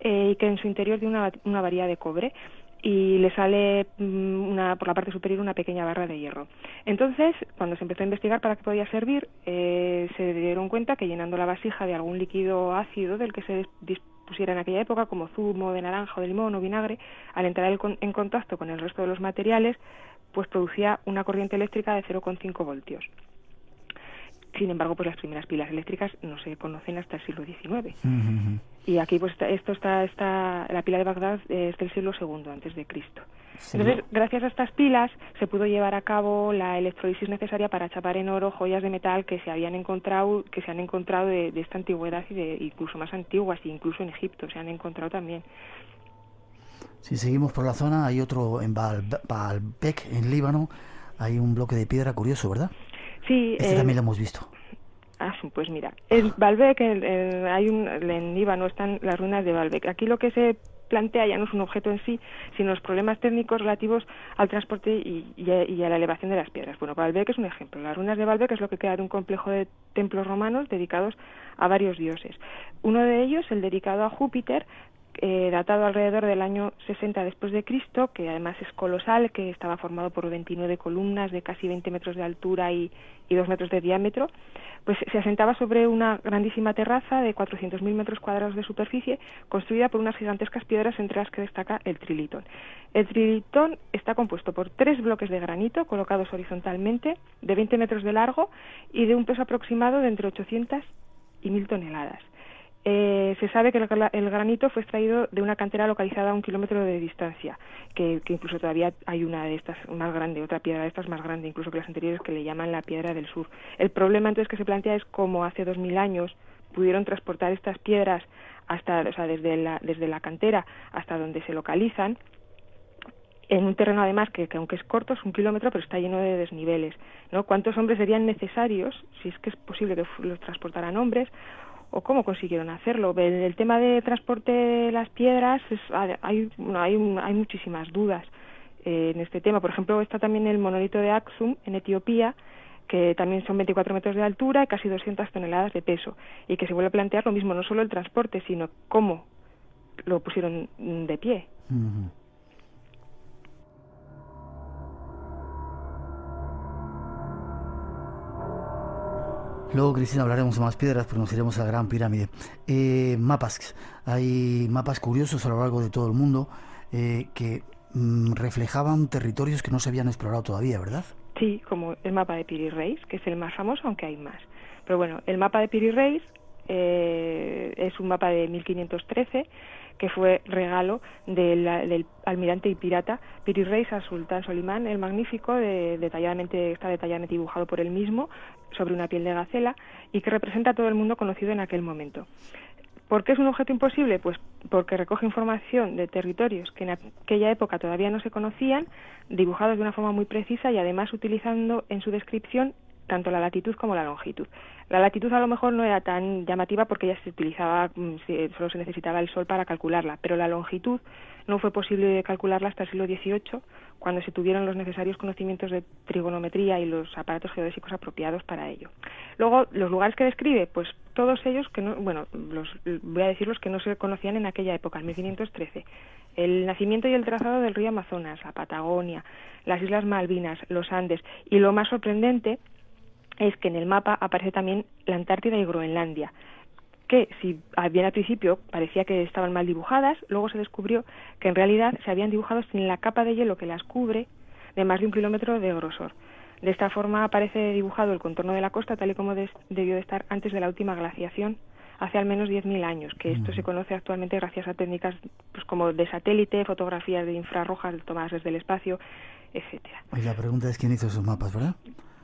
y que en su interior tiene una varilla de cobre, y le sale por la parte superior una pequeña barra de hierro. Entonces, cuando se empezó a investigar para qué podía servir, se dieron cuenta que llenando la vasija de algún líquido ácido del que se dispusiera en aquella época, como zumo de naranja o de limón o vinagre, al entrar en contacto con el resto de los materiales, pues producía una corriente eléctrica de 0,5 voltios. Sin embargo, pues las primeras pilas eléctricas no se conocen hasta el siglo XIX. Y aquí pues la pila de Bagdad es del siglo II antes de Cristo. Sí. Entonces, gracias a estas pilas se pudo llevar a cabo la electrolisis necesaria para chapar en oro joyas de metal que se han encontrado de esta antigüedad y de incluso más antiguas, e incluso en Egipto se han encontrado también. Si seguimos por la zona, hay otro en Baalbek, en Líbano, hay un bloque de piedra curioso, ¿verdad? Sí. También lo hemos visto. Pues mira, en Baalbek, en Líbano están las ruinas de Baalbek. Aquí lo que se plantea ya no es un objeto en sí, sino los problemas técnicos relativos al transporte y a la elevación de las piedras. Bueno, Baalbek es un ejemplo. Las ruinas de Baalbek es lo que queda de un complejo de templos romanos dedicados a varios dioses. Uno de ellos, el dedicado a Júpiter, datado alrededor del año 60 después de Cristo, que además es colosal, que estaba formado por 29 columnas de casi 20 metros de altura y 2 metros de diámetro, pues se asentaba sobre una grandísima terraza de 400.000 metros cuadrados de superficie, construida por unas gigantescas piedras, entre las que destaca el trilitón. El trilitón está compuesto por 3 bloques de granito colocados horizontalmente, de 20 metros de largo y de un peso aproximado de entre 800 y 1.000 toneladas. Se sabe que el granito fue extraído de una cantera localizada a 1 kilómetro de distancia, que incluso todavía hay una de estas más grande, otra piedra de estas más grande incluso que las anteriores, que le llaman la piedra del sur. El problema entonces que se plantea es cómo hace 2000 años pudieron transportar estas piedras desde la cantera hasta donde se localizan, en un terreno además que aunque es corto, es 1 kilómetro, pero está lleno de desniveles, ¿no? ¿Cuántos hombres serían necesarios, si es que es posible que los transportaran hombres, o cómo consiguieron hacerlo? El tema de transporte de las piedras, hay muchísimas dudas en este tema. Por ejemplo, está también el monolito de Aksum, en Etiopía, que también son 24 metros de altura y casi 200 toneladas de peso, y que se vuelve a plantear lo mismo, no solo el transporte, sino cómo lo pusieron de pie. Uh-huh. Luego, Cristina, hablaremos de más piedras, pero nos iremos a la Gran Pirámide. Mapas. Hay mapas curiosos a lo largo de todo el mundo que reflejaban territorios que no se habían explorado todavía, ¿verdad? Sí, como el mapa de Piri Reis, que es el más famoso, aunque hay más. Pero bueno, el mapa de Piri Reis es un mapa de 1513 que fue regalo del almirante y pirata Piri Reis al sultán Solimán el Magnífico, está detalladamente dibujado por él mismo sobre una piel de gacela y que representa a todo el mundo conocido en aquel momento. ¿Por qué es un objeto imposible? Pues porque recoge información de territorios que en aquella época todavía no se conocían, dibujados de una forma muy precisa y además utilizando en su descripción tanto la latitud como la longitud. La latitud a lo mejor no era tan llamativa porque ya se utilizaba, solo se necesitaba el sol para calcularla, pero la longitud no fue posible calcularla hasta el siglo XVIII, cuando se tuvieron los necesarios conocimientos de trigonometría y los aparatos geodésicos apropiados para ello. Luego, los lugares que describe, pues todos ellos que no, voy a decir los que no se conocían en aquella época, en 1513. El nacimiento y el trazado del río Amazonas, la Patagonia, las Islas Malvinas, los Andes, y lo más sorprendente es que en el mapa aparece también la Antártida y Groenlandia, que si bien al principio parecía que estaban mal dibujadas, luego se descubrió que en realidad se habían dibujado sin la capa de hielo que las cubre de más de 1 kilómetro de grosor. De esta forma aparece dibujado el contorno de la costa tal y como debió de estar antes de la última glaciación, hace al menos 10.000 años, que esto se conoce actualmente gracias a técnicas pues, como de satélite, fotografías de infrarrojas tomadas desde el espacio, etcétera. Y la pregunta es quién hizo esos mapas, ¿verdad?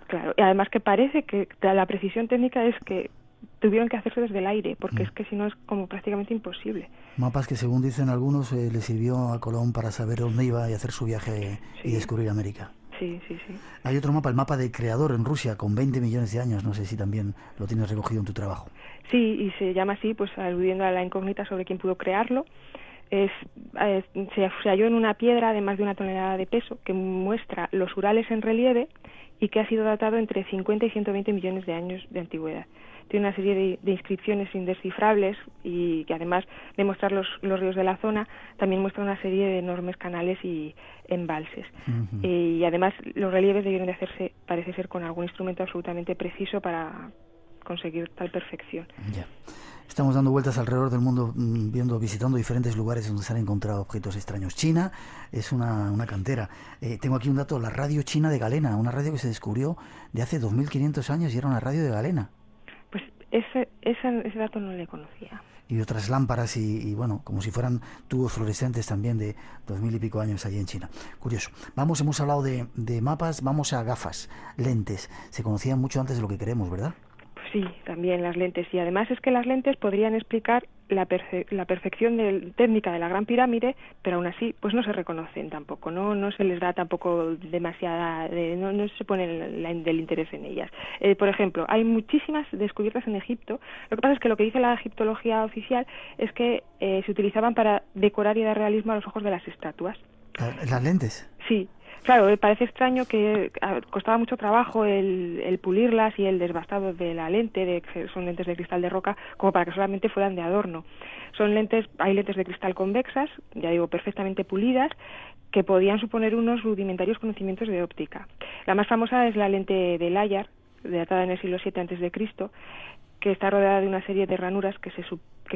Claro, y además que parece que la precisión técnica es que tuvieron que hacerse desde el aire, porque es que si no es como prácticamente imposible. Mapas que según dicen algunos le sirvió a Colón para saber dónde iba y hacer su viaje y descubrir América. Sí. Hay otro mapa, el mapa de Creador en Rusia, con 20 millones de años, no sé si también lo tienes recogido en tu trabajo. Sí, y se llama así, pues aludiendo a la incógnita sobre quién pudo crearlo. Se halló en una piedra de más de 1 tonelada de peso que muestra los Urales en relieve y que ha sido datado entre 50 y 120 millones de años de antigüedad. Tiene una serie de inscripciones indescifrables y que además de mostrar los ríos de la zona, también muestra una serie de enormes canales y embalses. Uh-huh. Y además los relieves debieron de hacerse, parece ser, con algún instrumento absolutamente preciso para conseguir tal perfección. Ya. Estamos dando vueltas alrededor del mundo, visitando diferentes lugares donde se han encontrado objetos extraños. China es una cantera. Tengo aquí un dato, la radio china de Galena, una radio que se descubrió de hace 2.500 años y era una radio de Galena. Pues ese dato no le conocía. Y otras lámparas y bueno, como si fueran tubos fluorescentes también de 2.000 y pico años allí en China. Curioso. Hemos hablado de mapas, vamos a gafas, lentes. Se conocían mucho antes de lo que creemos, ¿verdad? Sí, también las lentes. Y además es que las lentes podrían explicar la perfección técnica de la Gran Pirámide, pero aún así pues no se reconocen tampoco, no se les da tampoco demasiada, no se pone del interés en ellas. Por ejemplo, hay muchísimas descubiertas en Egipto. Lo que pasa es que lo que dice la egiptología oficial es que se utilizaban para decorar y dar realismo a los ojos de las estatuas. ¿Las lentes? Sí. Claro, parece extraño que costaba mucho trabajo el pulirlas y el desbastado de la lente, son lentes de cristal de roca, como para que solamente fueran de adorno. Hay lentes de cristal convexas, ya digo, perfectamente pulidas, que podían suponer unos rudimentarios conocimientos de óptica. La más famosa es la lente de Layar, datada en el siglo VII a.C., que está rodeada de una serie de ranuras que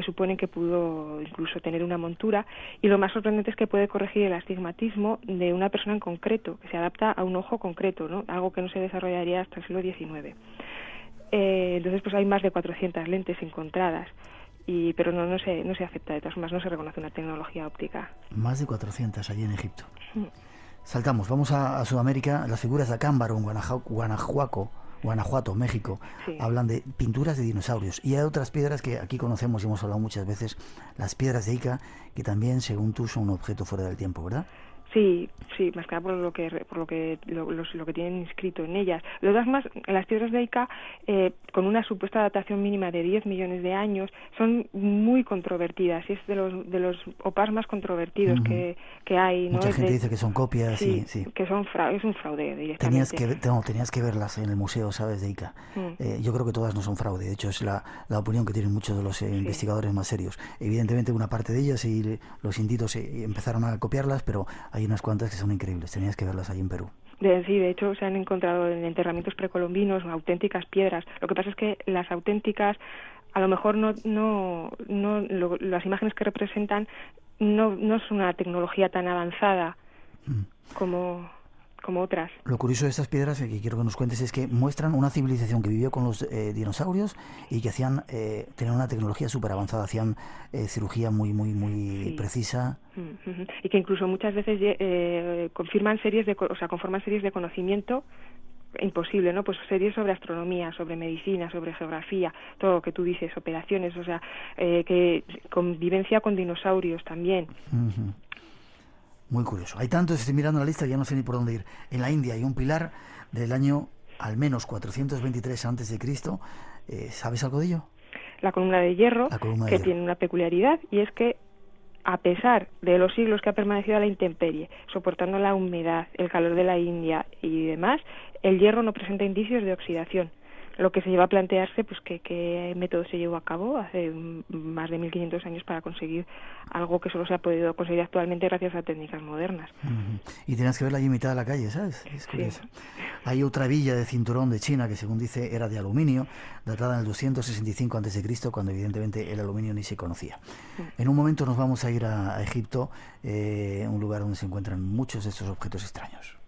suponen que pudo incluso tener una montura, y lo más sorprendente es que puede corregir el astigmatismo de una persona en concreto, que se adapta a un ojo concreto, ¿no? Algo que no se desarrollaría hasta el siglo XIX. Entonces pues hay más de 400 lentes encontradas, pero no se acepta, de todas formas no se reconoce una tecnología óptica. Más de 400 allí en Egipto. Saltamos, vamos a Sudamérica. Las figuras de Acámbaro en Guanajuato, México, sí, hablan de pinturas de dinosaurios. Y hay otras piedras que aquí conocemos y hemos hablado muchas veces, las piedras de Ica, que también, según tú, son un objeto fuera del tiempo, ¿verdad? Sí, más que nada por lo que tienen inscrito en ellas. Lo demás, más las piedras de Ica, con una supuesta datación mínima de 10 millones de años, son muy controvertidas, y es de los OPAs más controvertidos que hay, ¿no? Mucha gente dice que son copias, sí. Que es un fraude directamente. Tenías que verlas en el museo, ¿sabes?, de Ica. Yo creo que todas no son fraude, de hecho es la opinión que tienen muchos de los investigadores más serios. Evidentemente una parte de ellas y los inditos empezaron a copiarlas, pero hay unas cuantas que son increíbles, tenías que verlas allí en Perú. De hecho se han encontrado en enterramientos precolombinos auténticas piedras. Lo que pasa es que las auténticas, a lo mejor las imágenes que representan no es una tecnología tan avanzada como otras. Lo curioso de estas piedras que quiero que nos cuentes es que muestran una civilización que vivió con los dinosaurios y que tenían una tecnología súper avanzada, hacían cirugía muy precisa. Y que incluso muchas veces conforman series de conocimiento imposible, ¿no? Pues series sobre astronomía, sobre medicina, sobre geografía, todo lo que tú dices, operaciones, o sea, que convivencia con dinosaurios también. Muy curioso. Hay tantos, estoy mirando la lista que ya no sé ni por dónde ir. En la India hay un pilar del año al menos 423 a.C. ¿Sabes algo de ello? La columna de hierro, tiene una peculiaridad, y es que a pesar de los siglos que ha permanecido a la intemperie, soportando la humedad, el calor de la India y demás, el hierro no presenta indicios de oxidación. Lo que se lleva a plantearse, pues, qué método se llevó a cabo hace más de 1500 años para conseguir algo que solo se ha podido conseguir actualmente gracias a técnicas modernas. Y tienes que verla allí en mitad de la calle, ¿sabes? Es curioso. Sí. Hay otra villa de cinturón de China que, según dice, era de aluminio, datada en el 265 a.C., cuando evidentemente el aluminio ni se conocía. En un momento nos vamos a ir a Egipto, un lugar donde se encuentran muchos de estos objetos extraños.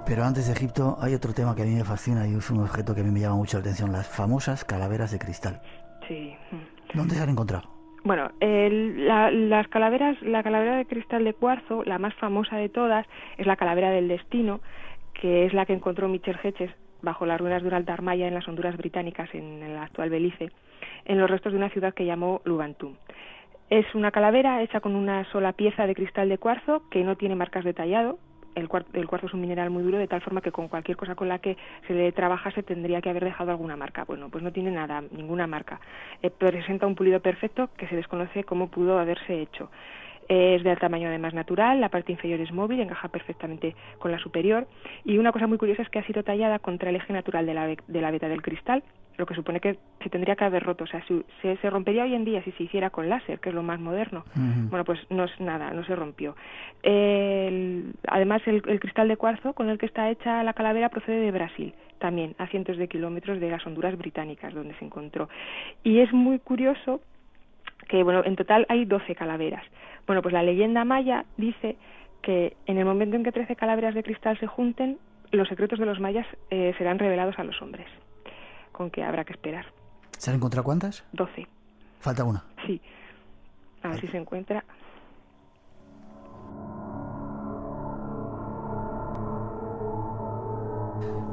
Pero antes de Egipto hay otro tema que a mí me fascina y es un objeto que a mí me llama mucho la atención, las famosas calaveras de cristal. Sí. ¿Dónde se han encontrado? Bueno, las calaveras, la calavera de cristal de cuarzo, la más famosa de todas, es la calavera del destino, que es la que encontró Michel Hedges bajo las ruinas de un altar maya en las Honduras británicas, en el actual Belice, en los restos de una ciudad que llamó Lubantum. Es una calavera hecha con una sola pieza de cristal de cuarzo que no tiene marcas de tallado. El cuarzo es un mineral muy duro, de tal forma que con cualquier cosa con la que se le trabajase tendría que haber dejado alguna marca. Bueno, pues no tiene ninguna marca. Presenta un pulido perfecto que se desconoce cómo pudo haberse hecho. Es del tamaño además natural, la parte inferior es móvil, encaja perfectamente con la superior, y una cosa muy curiosa es que ha sido tallada contra el eje natural de la veta del cristal, lo que supone que se tendría que haber roto. O sea, se rompería hoy en día si se hiciera con láser, que es lo más moderno. Bueno, pues no se rompió. Además, el cristal de cuarzo con el que está hecha la calavera procede de Brasil, también a cientos de kilómetros de las Honduras británicas, donde se encontró. Y es muy curioso que, bueno, en total hay 12 calaveras. Bueno, pues la leyenda maya dice que en el momento en que 13 calaveras de cristal se junten, los secretos de los mayas serán revelados a los hombres. Con que habrá que esperar. ¿Se han encontrado cuántas? 12. ¿Falta una? Sí. A ver si se encuentra.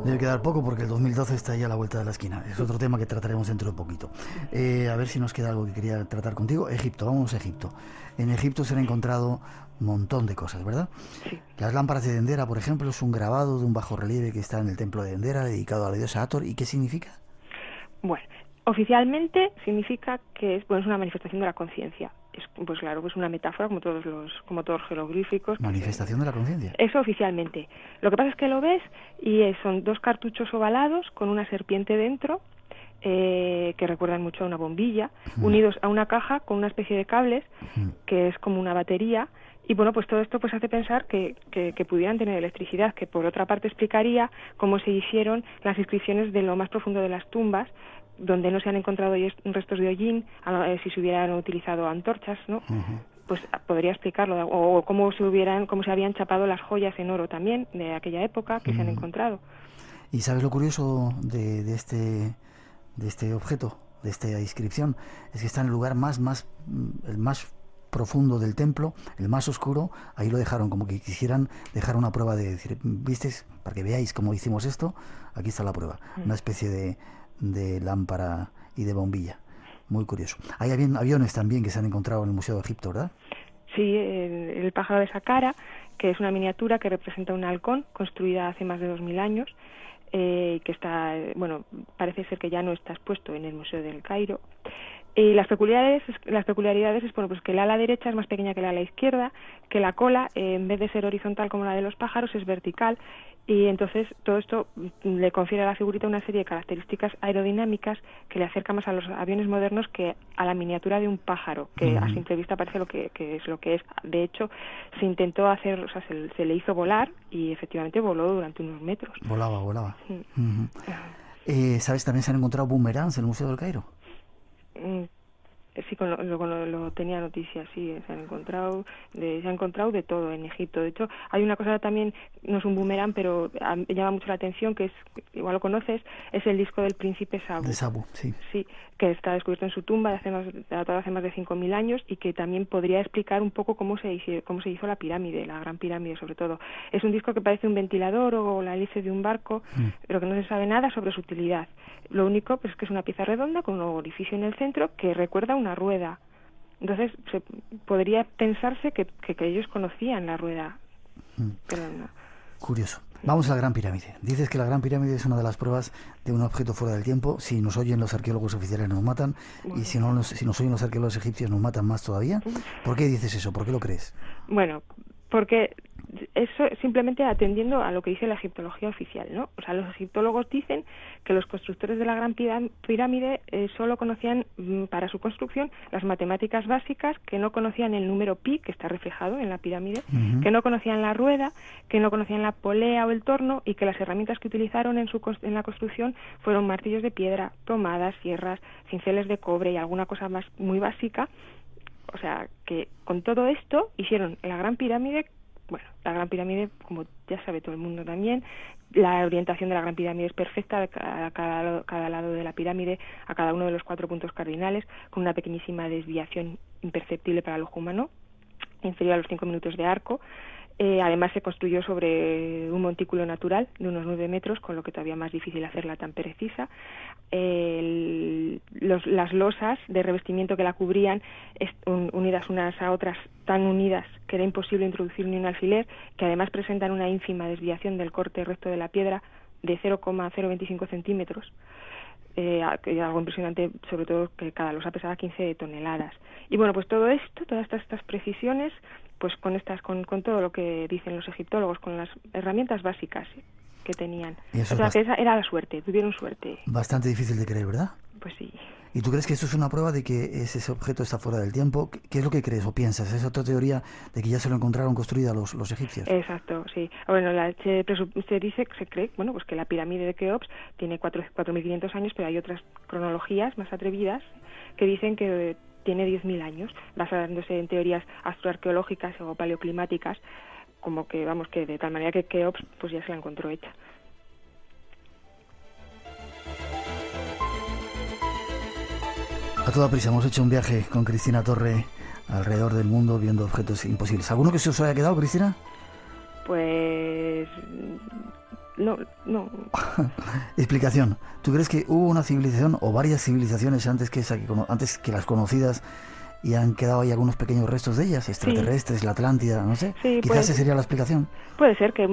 Debe quedar poco porque el 2012 está ya a la vuelta de la esquina. Es otro tema que trataremos dentro de poquito. A ver si nos queda algo que quería tratar contigo. Egipto, vamos a Egipto. En Egipto se han encontrado un montón de cosas, ¿verdad? Sí. Las lámparas de Dendera, por ejemplo, es un grabado de un bajorrelieve que está en el templo de Dendera, dedicado a la diosa Hathor. ¿Y qué significa? Bueno, oficialmente significa que es una manifestación de la conciencia. Pues claro, pues una metáfora como todos los jeroglíficos. Manifestación de la conciencia. Eso oficialmente. Lo que pasa es que lo ves y son dos cartuchos ovalados con una serpiente dentro, que recuerdan mucho a una bombilla, unidos a una caja con una especie de cables, que es como una batería. Y bueno, pues todo esto pues hace pensar que pudieran tener electricidad, que por otra parte explicaría cómo se hicieron las inscripciones de lo más profundo de las tumbas, donde no se han encontrado restos de hollín, si se hubieran utilizado antorchas, ¿no? Pues podría explicarlo, o cómo se habían chapado las joyas en oro también de aquella época que se han encontrado. ¿Y sabes lo curioso de este objeto, de esta inscripción? Es que está en el lugar el más profundo del templo, el más oscuro. Ahí lo dejaron, como que quisieran dejar una prueba de decir, ¿visteis? Para que veáis cómo hicimos esto, aquí está la prueba. Una especie de lámpara y de bombilla. Muy curioso. Hay aviones también que se han encontrado en el Museo de Egipto, ¿verdad? Sí, el pájaro de Saqqara, que es una miniatura que representa un halcón construida hace más de 2000 años, que está, parece ser que ya no está expuesto en el Museo del Cairo. Y las peculiaridades es, bueno, pues que el ala derecha es más pequeña que el ala izquierda, que la cola, en vez de ser horizontal como la de los pájaros, es vertical, y entonces todo esto le confiere a la figurita una serie de características aerodinámicas que le acerca más a los aviones modernos que a la miniatura de un pájaro, que a simple vista parece lo que es lo que es. De hecho, se intentó hacer, o sea, se le hizo volar y efectivamente voló durante unos metros. Volaba. ¿Sabes? También se han encontrado boomerangs en el Museo del Cairo. Sí, lo tenía noticias, sí, se han encontrado de todo en Egipto. De hecho, hay una cosa también, no es un boomerang, pero llama mucho la atención, que es, igual lo conoces, es el disco del príncipe Sabu. De Sabu, sí. Sí, que está descubierto en su tumba datado hace más de 5.000 años y que también podría explicar un poco cómo se hizo la pirámide, la gran pirámide sobre todo. Es un disco que parece un ventilador o la hélice de un barco, pero que no se sabe nada sobre su utilidad. Lo único pues, es que es una pieza redonda con un orificio en el centro que recuerda una rueda. Entonces podría pensarse que ellos conocían la rueda. Pero no. Curioso. Vamos a la Gran Pirámide. Dices que la Gran Pirámide es una de las pruebas de un objeto fuera del tiempo. Si nos oyen los arqueólogos oficiales nos matan, bueno. Y si nos oyen los arqueólogos egipcios nos matan más todavía. ¿Por qué dices eso? ¿Por qué lo crees? Bueno, porque eso simplemente atendiendo a lo que dice la egiptología oficial, ¿no? O sea, los egiptólogos dicen que los constructores de la Gran Pirámide solo conocían para su construcción las matemáticas básicas, que no conocían el número pi, que está reflejado en la pirámide, que no conocían la rueda, que no conocían la polea o el torno, y que las herramientas que utilizaron en la construcción fueron martillos de piedra, tomadas, sierras, cinceles de cobre y alguna cosa más muy básica. O sea, que con todo esto hicieron la Gran Pirámide. Bueno, la Gran Pirámide, como ya sabe todo el mundo también, la orientación de la Gran Pirámide es perfecta a cada lado de la pirámide, a cada uno de los 4 puntos cardinales, con una pequeñísima desviación imperceptible para el ojo humano, inferior a los 5 minutos de arco. Además se construyó sobre un montículo natural de unos 9 metros, con lo que todavía más difícil hacerla tan precisa. Las losas de revestimiento que la cubrían, unidas unas a otras, tan unidas que era imposible introducir ni un alfiler, que además presentan una ínfima desviación del corte recto de la piedra de 0,025 centímetros. Algo impresionante, sobre todo que cada losa pesaba 15 toneladas. Y bueno, pues todo esto, todas estas precisiones, pues con todo lo que dicen los egiptólogos, con las herramientas básicas que tenían. O sea, que esa era la suerte, tuvieron suerte. Bastante difícil de creer, ¿verdad? Pues sí. ¿Y tú crees que esto es una prueba de que ese objeto está fuera del tiempo? ¿Qué es lo que crees o piensas? ¿Es otra teoría de que ya se lo encontraron construida los egipcios? Exacto, sí. Bueno, se cree, bueno, pues que la pirámide de Keops tiene 4.500 años, pero hay otras cronologías más atrevidas que dicen que tiene 10.000 años, basándose en teorías astroarqueológicas o paleoclimáticas, como que, vamos, que de tal manera que Keops pues ya se la encontró hecha. A toda prisa hemos hecho un viaje con Cristina Torre alrededor del mundo viendo objetos imposibles. ¿Alguno que se os haya quedado, Cristina? Pues no. Explicación. ¿Tú crees que hubo una civilización o varias civilizaciones antes que las conocidas y han quedado ahí algunos pequeños restos de ellas, extraterrestres, sí. La Atlántida, no sé? Sí, quizás esa sería la explicación. Puede ser que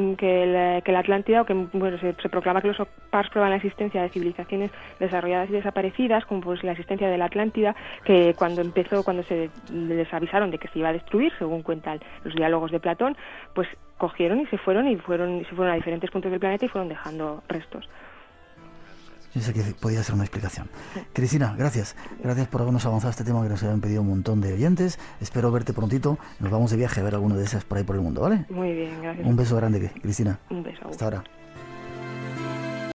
la Atlántida, o que bueno, se proclama que los OPARS prueban la existencia de civilizaciones desarrolladas y desaparecidas, como pues la existencia de la Atlántida, que cuando se les avisaron de que se iba a destruir, según cuentan los diálogos de Platón, pues cogieron y se fueron a diferentes puntos del planeta y fueron dejando restos. Yo sé que podía ser una explicación. Sí. Cristina, gracias. Gracias por habernos avanzado este tema que nos habían pedido un montón de oyentes. Espero verte prontito. Nos vamos de viaje a ver alguno de esas por ahí por el mundo, ¿vale? Muy bien, gracias. Un beso grande, Cristina. Un beso. Hasta ahora.